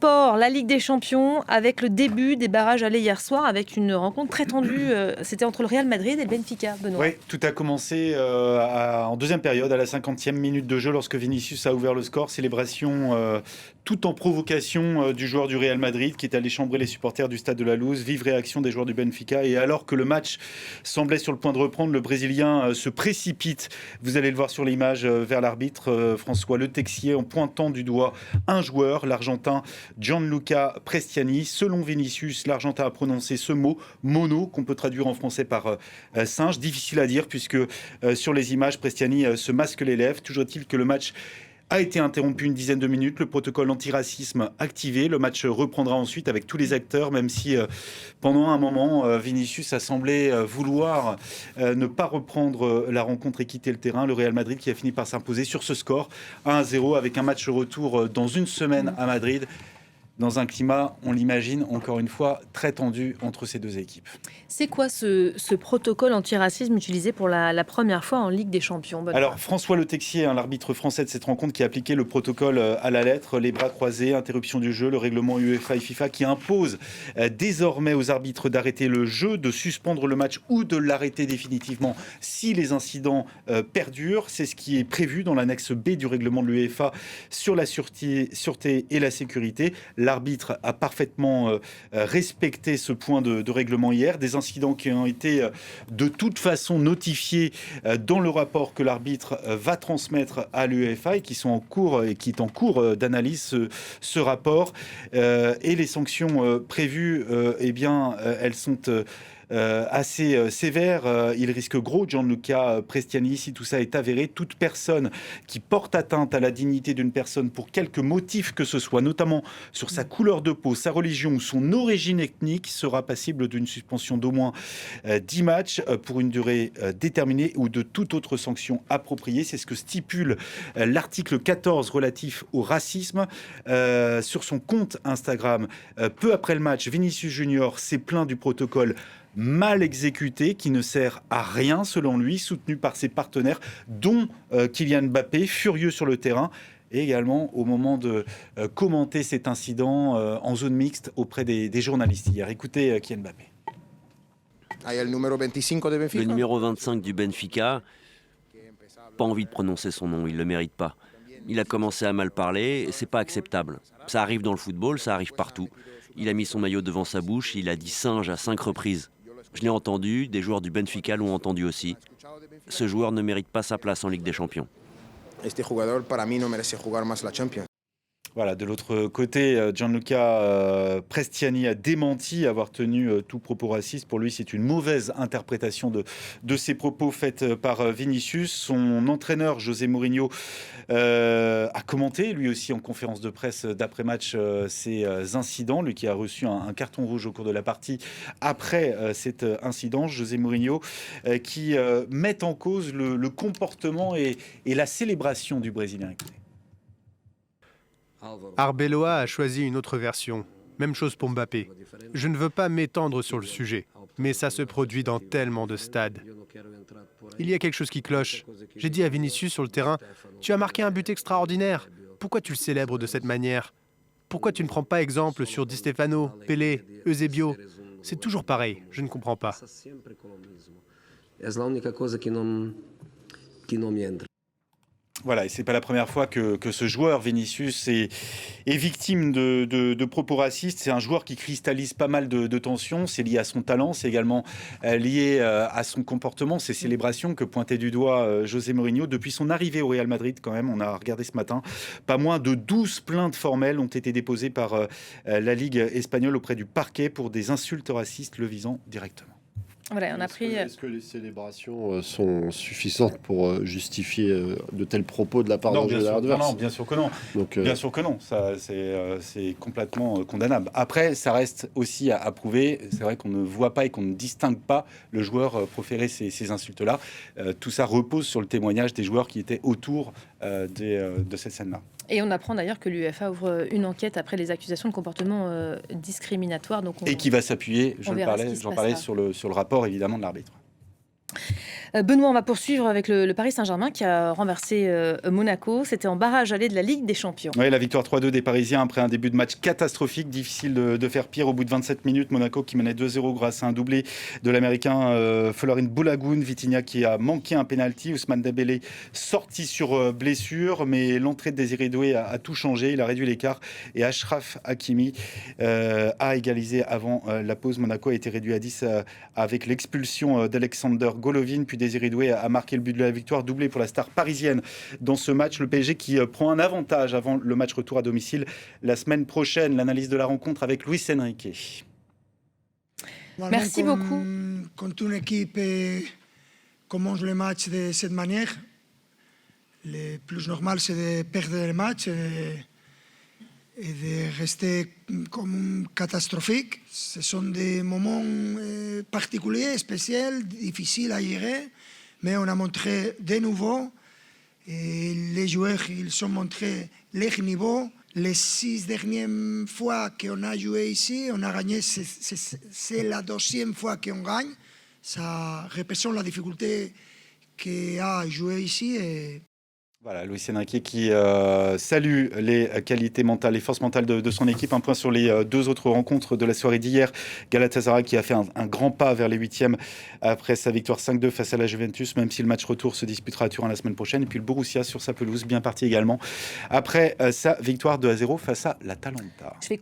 Sport, la Ligue des Champions, avec le début des barrages allés hier soir, avec une rencontre très tendue. C'était entre le Real Madrid et le Benfica, Benoît. Oui, tout a commencé en deuxième période, à la 50e minute de jeu, lorsque Vinicius a ouvert le score. Célébration tout en provocation du joueur du Real Madrid qui est allé chambrer les supporters du stade de la Luz. Vive réaction des joueurs du Benfica. Et alors que le match semblait sur le point de reprendre, le Brésilien se précipite, vous allez le voir sur l'image, vers l'arbitre François Le Texier, en pointant du doigt un joueur, l'Argentin Gianluca Prestiani. Selon Vinicius, l'Argentin a prononcé ce mot, mono, qu'on peut traduire en français par singe. Difficile à dire puisque sur les images, Prestiani se masque les lèvres. Toujours est-il que le match a été interrompu une dizaine de minutes, le protocole antiracisme activé. Le match reprendra ensuite avec tous les acteurs, même si pendant un moment, Vinicius a semblé vouloir ne pas reprendre la rencontre et quitter le terrain. Le Real Madrid qui a fini par s'imposer sur ce score 1-0 avec un match retour dans une semaine à Madrid, dans un climat, on l'imagine, encore une fois, très tendu entre ces deux équipes. C'est quoi ce protocole antiracisme utilisé pour la première fois en Ligue des Champions, Benoît ? Alors, François Le Texier, l'arbitre français de cette rencontre, qui a appliqué le protocole à la lettre, les bras croisés, interruption du jeu, le règlement UEFA et FIFA qui impose désormais aux arbitres d'arrêter le jeu, de suspendre le match ou de l'arrêter définitivement si les incidents perdurent. C'est ce qui est prévu dans l'annexe B du règlement de l'UEFA sur la sûreté et la sécurité. L'arbitre a parfaitement respecté ce point de règlement hier. Des incidents qui ont été de toute façon notifiés dans le rapport que l'arbitre va transmettre à l'UEFA et qui sont en cours et qui est en cours d'analyse, ce rapport. Et les sanctions prévues, elles sont assez sévère. Il risque gros, Gianluca Prestiani, si tout ça est avéré. Toute personne qui porte atteinte à la dignité d'une personne pour quelque motif que ce soit, notamment sur sa couleur de peau, sa religion ou son origine ethnique, sera passible d'une suspension d'au moins 10 matchs pour une durée déterminée ou de toute autre sanction appropriée. C'est ce que stipule l'article 14 relatif au racisme. Sur son compte Instagram, peu après le match, Vinicius Junior s'est plaint du protocole mal exécuté, qui ne sert à rien selon lui, soutenu par ses partenaires, dont Kylian Mbappé, furieux sur le terrain, et également au moment de commenter cet incident en zone mixte auprès des journalistes hier. Écoutez Kylian Mbappé. Le numéro 25 du Benfica, pas envie de prononcer son nom, il ne le mérite pas. Il a commencé à mal parler, et c'est pas acceptable. Ça arrive dans le football, ça arrive partout. Il a mis son maillot devant sa bouche, il a dit singe à 5 reprises. Je l'ai entendu, des joueurs du Benfica l'ont entendu aussi. Ce joueur ne mérite pas sa place en Ligue des Champions. Voilà, de l'autre côté, Gianluca Prestiani a démenti avoir tenu tout propos raciste. Pour lui, c'est une mauvaise interprétation de ses propos faits par Vinicius. Son entraîneur, José Mourinho, a commenté, lui aussi, en conférence de presse d'après-match, ces incidents. Lui qui a reçu un carton rouge au cours de la partie après cet incident. José Mourinho qui met en cause le comportement et la célébration du Brésilien. Arbeloa a choisi une autre version. Même chose pour Mbappé. Je ne veux pas m'étendre sur le sujet, mais ça se produit dans tellement de stades. Il y a quelque chose qui cloche. J'ai dit à Vinicius sur le terrain, « Tu as marqué un but extraordinaire. Pourquoi tu le célèbres de cette manière? Pourquoi tu ne prends pas exemple sur Di Stefano, Pelé, Eusebio? C'est toujours pareil, je ne comprends pas. » Voilà, et c'est pas la première fois que ce joueur, Vinicius, est victime de propos racistes. C'est un joueur qui cristallise pas mal de tensions. C'est lié à son talent, c'est également lié à son comportement, ses célébrations que pointait du doigt José Mourinho. Depuis son arrivée au Real Madrid, quand même, on a regardé ce matin, pas moins de 12 plaintes formelles ont été déposées par la Ligue espagnole auprès du parquet pour des insultes racistes le visant directement. Voilà, on a pris... Est-ce que les célébrations sont suffisantes pour justifier de tels propos de la part d'un joueur adverse ? Non, bien sûr que non. Donc, bien sûr que non. Ça, c'est complètement condamnable. Après, ça reste aussi à prouver. C'est vrai qu'on ne voit pas et qu'on ne distingue pas le joueur proférer ces insultes-là. Tout ça repose sur le témoignage des joueurs qui étaient autour de cette scène-là. Et on apprend d'ailleurs que l'UEFA ouvre une enquête après les accusations de comportement discriminatoire. Donc et qui va s'appuyer, j'en parlais sur le rapport évidemment de l'arbitre. Benoît, on va poursuivre avec le Paris Saint-Germain qui a renversé Monaco. C'était en barrage aller de la Ligue des Champions. Oui, la victoire 3-2 des Parisiens après un début de match catastrophique. Difficile de faire pire au bout de 27 minutes. Monaco qui menait 2-0 grâce à un doublé de l'Américain Florin Balogun. Vitinha qui a manqué un penalty. Ousmane Dembélé sorti sur blessure. Mais l'entrée de Désiré Doué a tout changé. Il a réduit l'écart. Et Achraf Hakimi a égalisé avant la pause. Monaco a été réduit à 10 avec l'expulsion d'Alexander Golovin. Puis Désiré Doué a marqué le but de la victoire, doublé pour la star parisienne dans ce match. Le PSG qui prend un avantage avant le match retour à domicile la semaine prochaine. L'analyse de la rencontre avec Luis Enrique. Merci beaucoup. Quand une équipe commence le match de cette manière, le plus normal c'est de perdre le match et de rester comme catastrophique. Ce sont des moments particuliers, spéciaux, difficiles à gérer, mais on a montré de nouveau et les joueurs ils ont montré leur niveau. Les 6 dernières fois qu'on a joué ici, on a gagné, c'est la deuxième fois qu'on gagne. Ça représente la difficulté qu'il y a à jouer ici. Voilà, Luis Enrique qui salue les qualités mentales, les forces mentales de son équipe. Un point sur les 2 autres rencontres de la soirée d'hier. Galatasaray qui a fait un grand pas vers les 8e après sa victoire 5-2 face à la Juventus, même si le match retour se disputera à Turin la semaine prochaine. Et puis le Borussia sur sa pelouse, bien parti également, après sa victoire 2-0 face à l'Atalanta. Je fais